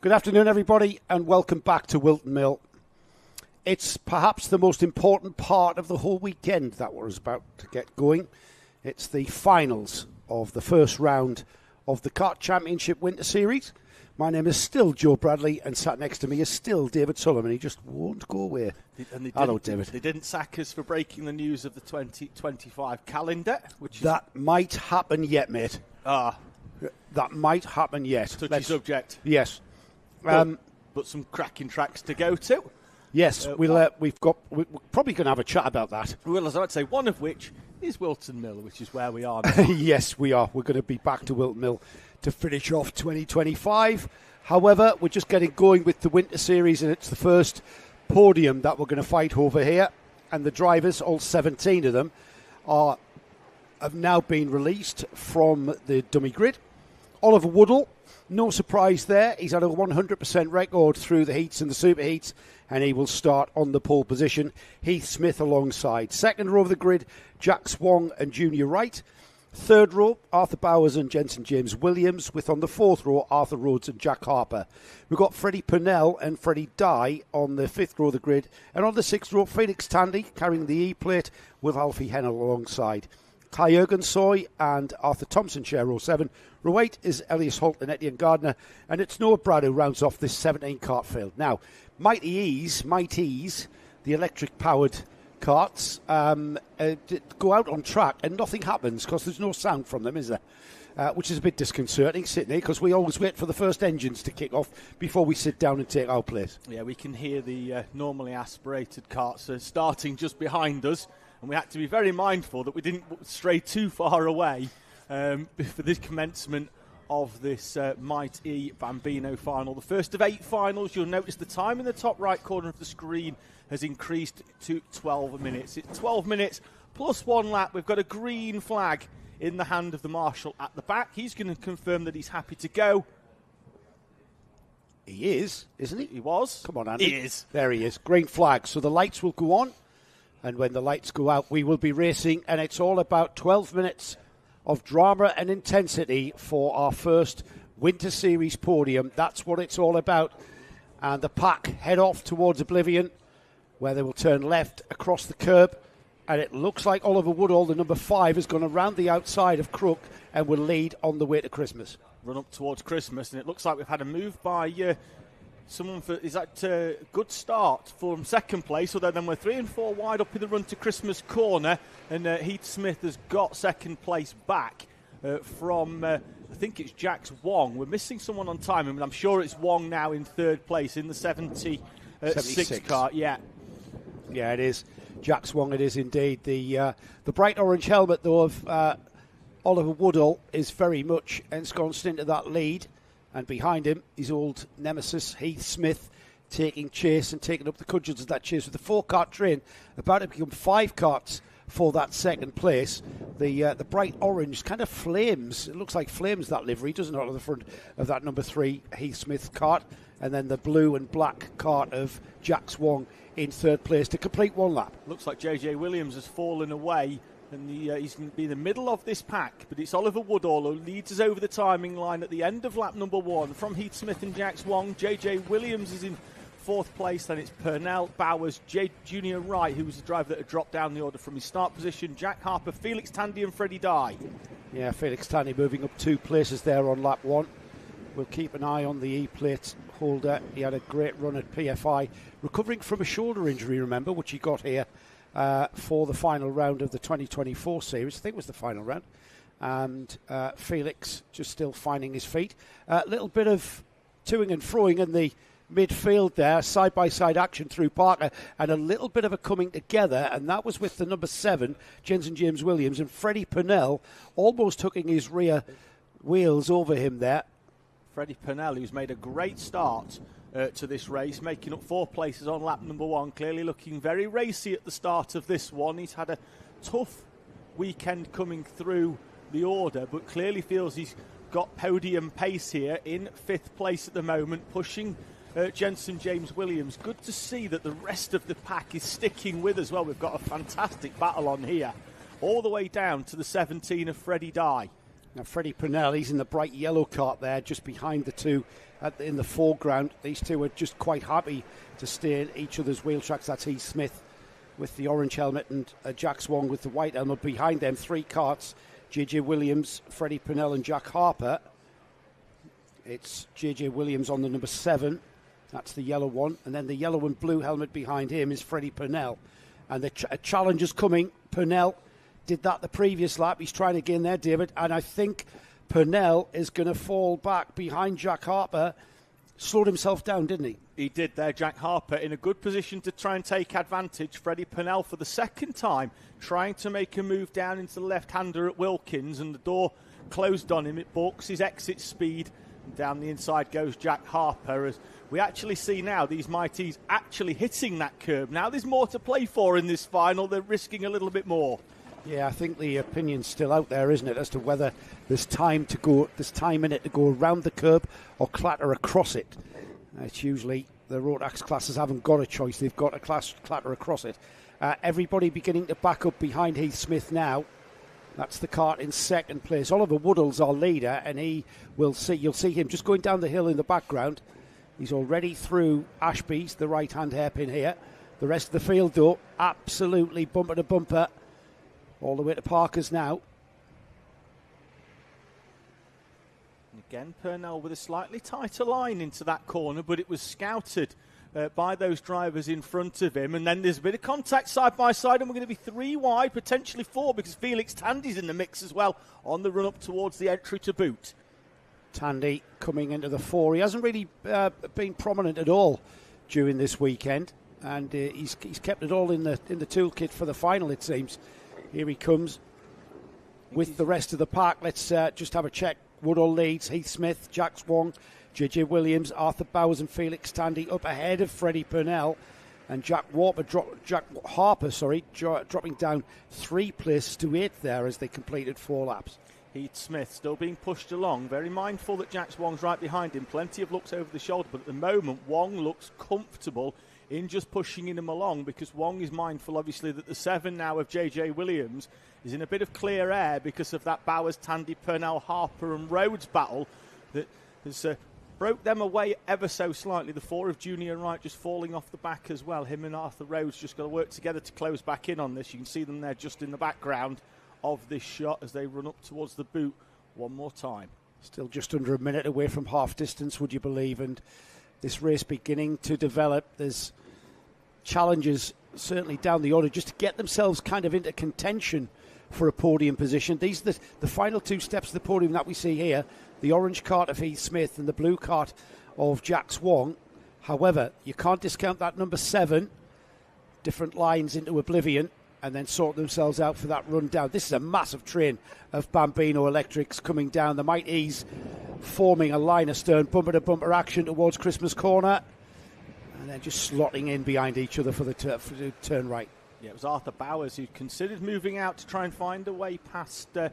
Good afternoon, everybody, and welcome back to Whilton Mill. It's perhaps the most important part of the whole weekend that we're about to get going. It's the finals of the first round of the Kart Championship Winter Series. My name is still Joe Bradley, and sat next to me is still David Sullivan. He just won't go away. Hello, David. They didn't sack us for breaking the news of the 2025 calendar. That might happen yet, mate. That might happen yet. Touchy subject. Yes. But some cracking tracks to go to. Yes, we're probably going to have a chat about that. Well, as I'd say, one of which is Whilton Mill, which is where we are now. Yes, we are. We're going to be back to Whilton Mill to finish off 2025. However, we're just getting going with the Winter Series, and it's the first podium that we're going to fight over here. And the drivers, all 17 of them, have now been released from the dummy grid. Oliver Woodall, no surprise there. He's had a 100% record through the heats and the super heats, and he will start on the pole position. Heath Smith alongside. Second row of the grid, Jack Swong and Junior Wright. Third row, Arthur Bowers and Jensen James Williams, with on the fourth row, Arthur Rhodes and Jack Harper. We've got Freddie Purnell and Freddie Dye on the fifth row of the grid. And on the sixth row, Felix Tandy carrying the E-plate with Alfie Hennell alongside. Kai Ergensoy and Arthur Thompson share row 7. Row 8 is Elias Holt and Etienne Gardner. And it's Noah Brad who rounds off this 17-kart field. Now, MightE's, the electric-powered karts, go out on track and nothing happens because there's no sound from them, is there? Which is a bit disconcerting, sitting there, because we always wait for the first engines to kick off before we sit down and take our place. Yeah, we can hear the normally aspirated karts starting just behind us. And we had to be very mindful that we didn't stray too far away for the commencement of this MightE Bambino final. The first of 8 finals. You'll notice the time in the top right corner of the screen has increased to 12 minutes. It's 12 minutes plus 1 lap. We've got a green flag in the hand of the marshal at the back. He's going to confirm that he's happy to go. He is, isn't he? He was. Come on, Andy. He is. There he is. Green flag. So the lights will go on. And when the lights go out, we will be racing. And it's all about 12 minutes of drama and intensity for our first Winter Series podium. That's what it's all about. And the pack head off towards Oblivion, where they will turn left across the curb. And it looks like Oliver Woodall, the number 5, is going to round the outside of Crook and will lead on the way to Christmas. Run up towards Christmas. And it looks like we've had a move by someone for, is that a good start from second place, although then we're 3 and 4 wide up in the run to Christmas corner, and Heath Smith has got second place back from, I think it's Jack's Wong. We're missing someone on time, and I'm sure it's Wong now in third place in the 76 car. Yeah, it is. Jack Swong it is indeed. The bright orange helmet, though, of Oliver Woodall is very much ensconced into that lead. And behind him, his old nemesis, Heath Smith, taking chase and taking up the cudgels of that chase with the 4-kart train, about to become 5 karts for that second place. The bright orange kind of flames. It looks like flames, that livery, doesn't it, on the front of that number 3 Heath Smith kart. And then the blue and black kart of Jack Swong in third place to complete 1 lap. Looks like JJ Williams has fallen away. And he's going to be in the middle of this pack, but it's Oliver Woodall who leads us over the timing line at the end of lap number 1 from Heath Smith and Jack Swong. JJ Williams is in 4th place, then it's Purnell, Bowers, Junior Wright, who was the driver that had dropped down the order from his start position, Jack Harper, Felix Tandy and Freddie Dye. Yeah, Felix Tandy moving up 2 places there on lap 1. We'll keep an eye on the E-plate holder. He had a great run at PFI, recovering from a shoulder injury, remember, which he got here for the final round of the 2024 series. I think it was the final round. And Felix just still finding his feet. A little bit of toing and froing in the midfield there, side-by-side action through Parker, and a little bit of a coming together, and that was with the number 7, Jensen James Williams, and Freddie Purnell almost hooking his rear wheels over him there. Freddie Purnell, who's made a great start to this race, making up 4 places on lap number 1, clearly looking very racy at the start of this one. He's had a tough weekend coming through the order, but clearly feels he's got podium pace here in 5th place at the moment, pushing Jensen James Williams. Good to see that the rest of the pack is sticking with as well. We've got a fantastic battle on here, all the way down to the 17 of Freddie Dye. Now Freddie Purnell, he's in the bright yellow kart there, just behind the two in the foreground. These two are just quite happy to stay in each other's wheel tracks. That's Heath Smith with the orange helmet and Jack Swan with the white helmet. Behind them, 3 karts, JJ Williams, Freddie Purnell and Jack Harper. It's JJ Williams on the number 7. That's the yellow one. And then the yellow and blue helmet behind him is Freddie Purnell. And the challenge is coming. Purnell did that the previous lap. He's trying again there, David. And I think Purnell is going to fall back behind Jack Harper. Slowed himself down, didn't he? He did there, Jack Harper, in a good position to try and take advantage. Freddie Purnell, for the second time, trying to make a move down into the left-hander at Wilkins, and the door closed on him. It balks his exit speed. And down the inside goes Jack Harper, as we actually see now these MightEs actually hitting that curb. Now there's more to play for in this final. They're risking a little bit more. Yeah, I think the opinion's still out there, isn't it, as to whether there's time in it to go around the curb or clatter across it. It's usually the Rotax classes haven't got a choice; they've got to clatter across it. Everybody beginning to back up behind Heath Smith now. That's the kart in second place. Oliver Woodall's our leader, and you'll see him just going down the hill in the background. He's already through Ashby's, the right-hand hairpin here. The rest of the field, though, absolutely bumper to bumper. All the way to Parker's now. And again, Purnell with a slightly tighter line into that corner, but it was scouted by those drivers in front of him. And then there's a bit of contact side by side, and we're going to be 3 wide, potentially 4, because Felix Tandy's in the mix as well on the run-up towards the entry to boot. Tandy coming into the 4. He hasn't really been prominent at all during this weekend, and he's kept it all in the toolkit for the final, it seems. Here he comes with the rest of the pack. Let's just have a check. Woodall leads, Heath Smith, Jack Swan, JJ Williams, Arthur Bowers and Felix Tandy up ahead of Freddie Purnell, and Jack Harper dropping down 3 places to 8th there as they completed 4 laps. Heath Smith still being pushed along, very mindful that Jack Swan's right behind him. Plenty of looks over the shoulder, but at the moment Wong looks comfortable in just pushing him along, because Wong is mindful, obviously, that the 7 now of JJ Williams is in a bit of clear air because of that Bowers, Tandy, Purnell, Harper and Rhodes battle that has broke them away ever so slightly. The 4 of Junior Wright just falling off the back as well. Him and Arthur Rhodes just got to work together to close back in on this. You can see them there just in the background of this shot as they run up towards the boot one more time. Still just under a minute away from half distance, would you believe, and this race beginning to develop. There's challenges certainly down the order just to get themselves kind of into contention for a podium position. These are the final 2 steps of the podium that we see here, the orange kart of Heath Smith and the blue kart of Jack Swan. However, you can't discount that number 7, different lines into oblivion, and then sort themselves out for that run down. This is a massive train of Bambino electrics coming down. The MightEs forming a line astern, bumper-to-bumper action towards Christmas Corner, and then just slotting in behind each other for the turn right. Yeah, it was Arthur Bowers who considered moving out to try and find a way past. I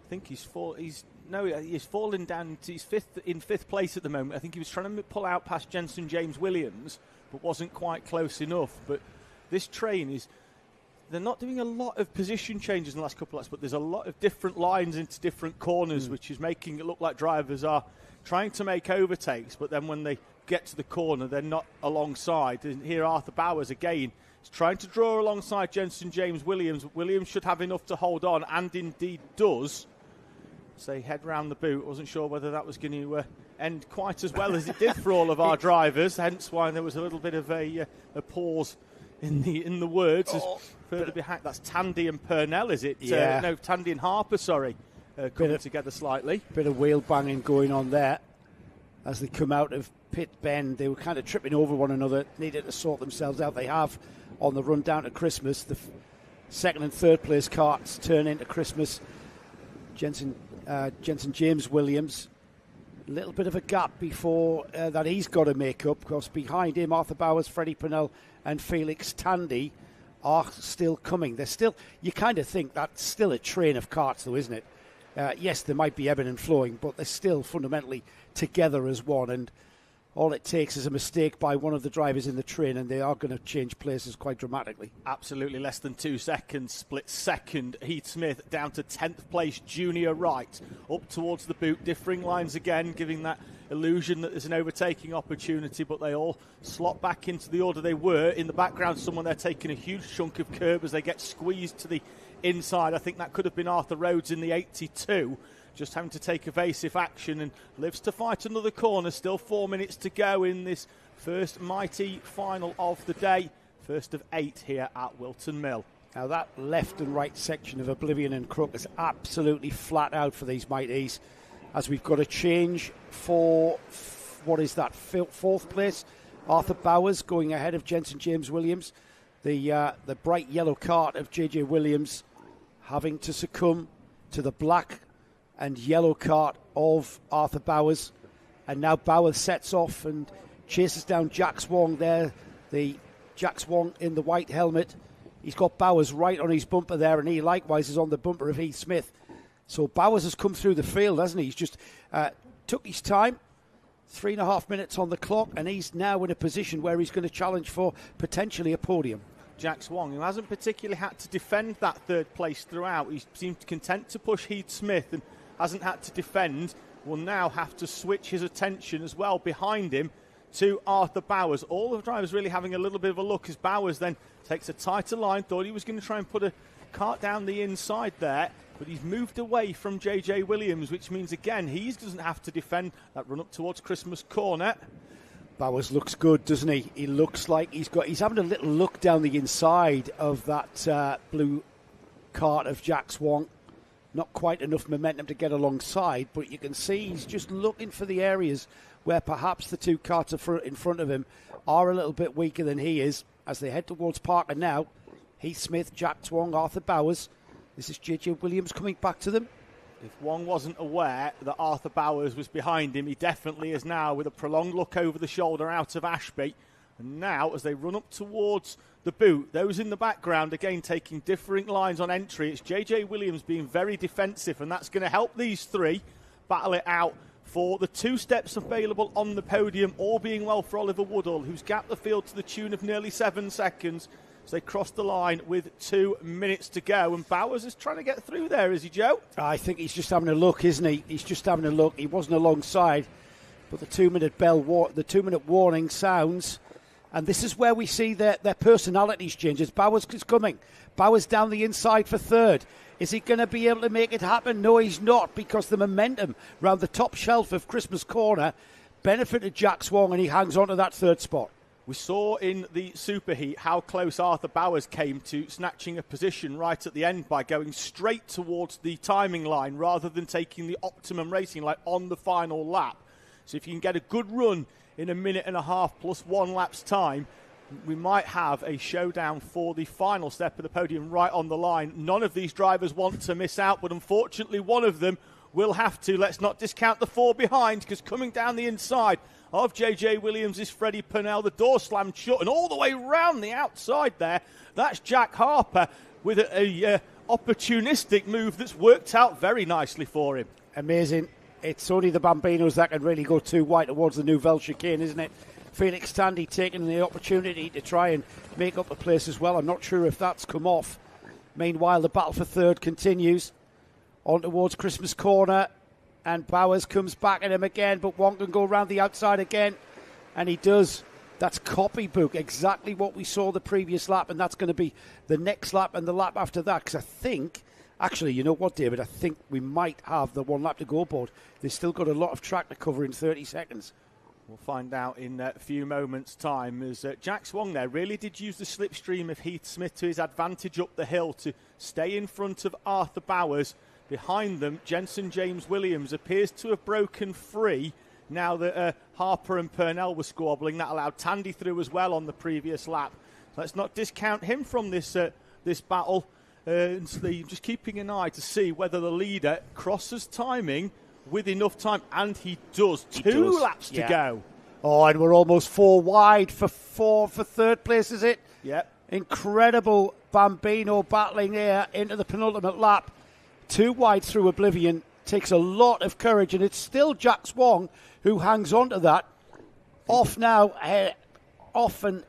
think he's fallen down. He's in fifth place at the moment. I think he was trying to pull out past Jensen James Williams, but wasn't quite close enough. But this train is. They're not doing a lot of position changes in the last couple of laps, but there's a lot of different lines into different corners, which is making it look like drivers are trying to make overtakes, but then when they get to the corner, they're not alongside. And here Arthur Bowers again is trying to draw alongside Jensen James Williams. Williams should have enough to hold on, and indeed does. So they head round the boot. Wasn't sure whether that was going to end quite as well as it did for all of our drivers, hence why there was a little bit of a pause in the words. Further behind, that's Tandy and Purnell, is it? Yeah. No, Tandy and Harper, coming together slightly. Bit of wheel banging going on there. As they come out of pit bend, they were kind of tripping over one another, needed to sort themselves out. They have on the run down to Christmas. The second and third place karts turn into Christmas. Jensen James Williams, a little bit of a gap before that he's got to make up, because behind him, Arthur Bowers, Freddie Purnell and Felix Tandy are still coming. They're still, you kind of think that's still a train of karts though, isn't it? Yes, there might be ebbing and flowing, but they're still fundamentally together as one. And all it takes is a mistake by one of the drivers in the train, and they are going to change places quite dramatically. Absolutely, less than 2 seconds, split second. Heath Smith down to 10th place, Junior Wright up towards the boot, differing lines again, giving that illusion that there's an overtaking opportunity, but they all slot back into the order they were. In the background, someone there taking a huge chunk of curb as they get squeezed to the inside. I think that could have been Arthur Rhodes in the 82. Just having to take evasive action and lives to fight another corner. Still 4 minutes to go in this first MightE final of the day. First of 8 here at Whilton Mill. Now that left and right section of Oblivion and Crook is absolutely flat out for these MightEs, as we've got a change for, what is that, 4th place? Arthur Bowers going ahead of Jensen James Williams. The bright yellow cart of JJ Williams having to succumb to the black and yellow cart of Arthur Bowers. And now Bowers sets off and chases down Jack Swong there. The Jack Swong in the white helmet. He's got Bowers right on his bumper there, and he likewise is on the bumper of Heath Smith. So Bowers has come through the field, hasn't he? He's just took his time, 3.5 minutes on the clock, and he's now in a position where he's going to challenge for potentially a podium. Jack Swong, who hasn't particularly had to defend that 3rd place throughout. He seemed content to push Heath Smith and hasn't had to defend, will now have to switch his attention as well behind him to Arthur Bowers. All the drivers really having a little bit of a look as Bowers then takes a tighter line. Thought he was going to try and put a cart down the inside there, but he's moved away from JJ Williams, which means again he doesn't have to defend that run up towards Christmas Corner. Bowers looks good, doesn't he? He looks like he's having a little look down the inside of that blue cart of Jack Swong. Not quite enough momentum to get alongside, but you can see he's just looking for the areas where perhaps the 2 carts in front of him are a little bit weaker than he is as they head towards Parker now. Heath Smith, Jack Swong, Arthur Bowers. This is JJ Williams coming back to them. If Wong wasn't aware that Arthur Bowers was behind him, he definitely is now, with a prolonged look over the shoulder out of Ashby. And now, as they run up towards the boot, those in the background, again, taking differing lines on entry. It's JJ Williams being very defensive, and that's going to help these 3 battle it out for the 2 steps available on the podium, all being well for Oliver Woodall, who's gapped the field to the tune of nearly 7 seconds. So they cross the line with 2 minutes to go, and Bowers is trying to get through there, is he, Joe? I think he's just having a look, isn't he? He's just having a look. He wasn't alongside, but the 2-minute warning sounds, and this is where we see their personalities change. As Bowers is coming, Bowers down the inside for 3rd. Is he going to be able to make it happen? No, he's not, because the momentum round the top shelf of Christmas Corner benefited Jack Swong, and he hangs on to that 3rd spot. We saw in the superheat how close Arthur Bowers came to snatching a position right at the end by going straight towards the timing line rather than taking the optimum racing line on the final lap. So if you can get a good run in 1.5 minutes plus 1 lap's time, we might have a showdown for the final step of the podium right on the line. None of these drivers want to miss out, but unfortunately one of them will have to. Let's not discount the 4 behind, because coming down the inside of JJ Williams is Freddie Purnell. The door slammed shut, and all the way round the outside there, that's Jack Harper with a opportunistic move that's worked out very nicely for him. Amazing. It's only the Bambinos that can really go too wide towards the Nouvelle chicane, isn't it? Felix Tandy taking the opportunity to try and make up a place as well. I'm not sure if that's come off. Meanwhile, the battle for 3rd continues on towards Christmas Corner. And Bowers comes back at him again, but Wong can go around the outside again, and he does. That's copybook, exactly what we saw the previous lap, and that's going to be the next lap and the lap after that, because I think, actually, you know what, David, I think we might have the 1 lap to go board. They've still got a lot of track to cover in 30 seconds. We'll find out in a few moments' time, as Jack Swong there really did use the slipstream of Heath Smith to his advantage up the hill to stay in front of Arthur Bowers. Behind them, Jensen James Williams appears to have broken free now that Harper and Purnell were squabbling. That allowed Tandy through as well on the previous lap. So let's not discount him from this battle. Just keeping an eye to see whether the leader crosses timing with enough time, and he does. Two laps to go. Oh, and we're almost 4 wide for 3rd place, is it? Yep. Incredible Bambino battling there into the penultimate lap. 2 wide through Oblivion. Takes a lot of courage, and it's still Jack Swong who hangs on to that. Off now, off and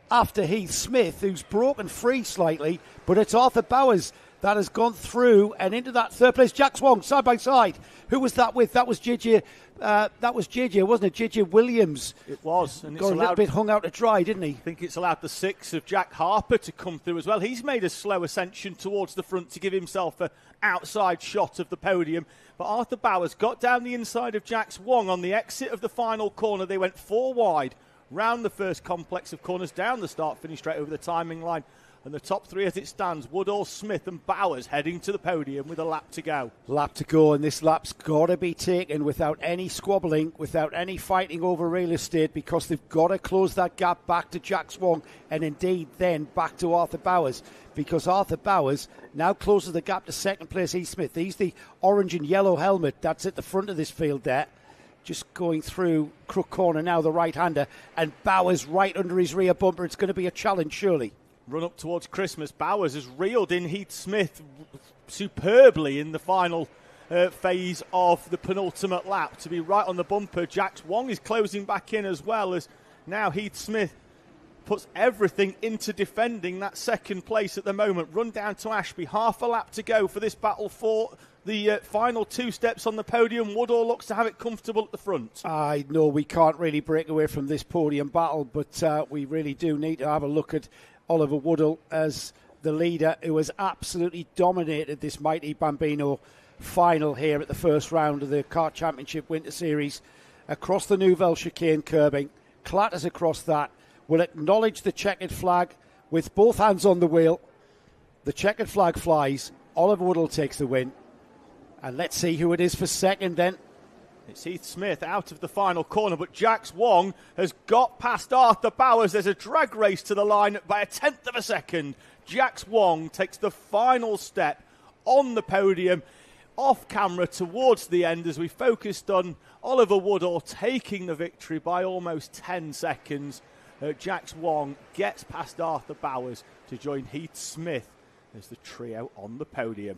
after Heath Smith, who's broken free slightly, but it's Arthur Bowers that has gone through and into that third place. Jack Swong, side by side. Who was that with? That was JJ. That was JJ, wasn't it? JJ Williams. It was. And got a little bit hung out to dry, didn't he? I think it's allowed the 6 of Jack Harper to come through as well. He's made a slow ascension towards the front to give himself an outside shot of the podium. But Arthur Bowers got down the inside of Jack Swong on the exit of the final corner. They went 4 wide, round the first complex of corners, down the start-finish straight over the timing line. And the top 3 as it stands, Woodall, Smith and Bowers heading to the podium with a lap to go. Lap to go, and this lap's got to be taken without any squabbling, without any fighting over real estate, because they've got to close that gap back to Jack Swong and indeed then back to Arthur Bowers, because Arthur Bowers now closes the gap to second place Heath Smith. He's the orange and yellow helmet that's at the front of this field there. Just going through Crook Corner now, the right-hander, and Bowers right under his rear bumper. It's going to be a challenge, surely. Run up towards Christmas. Bowers has reeled in Heath Smith superbly in the final phase of the penultimate lap to be right on the bumper. Jack Swong is closing back in as well, as now Heath Smith puts everything into defending that second place at the moment. Run down to Ashby, half a lap to go for this battle for the final 2 steps on the podium. Woodall looks to have it comfortable at the front. I know we can't really break away from this podium battle, but we really do need to have a look at Oliver Woodall as the leader, who has absolutely dominated this MightE Bambino final here at the first round of the Kart Championship Winter Series. Across the Nouvelle chicane curbing, clatters across that, will acknowledge the checkered flag with both hands on the wheel. The checkered flag flies, Oliver Woodall takes the win. And let's see who it is for second then. It's Heath Smith out of the final corner, but Jack Swong has got past Arthur Bowers. There's a drag race to the line by 1/10 of a second. Jack Swong takes the final step on the podium, off camera towards the end, as we focused on Oliver Woodall taking the victory by almost 10 seconds. Jack Swong gets past Arthur Bowers to join Heath Smith as the trio on the podium.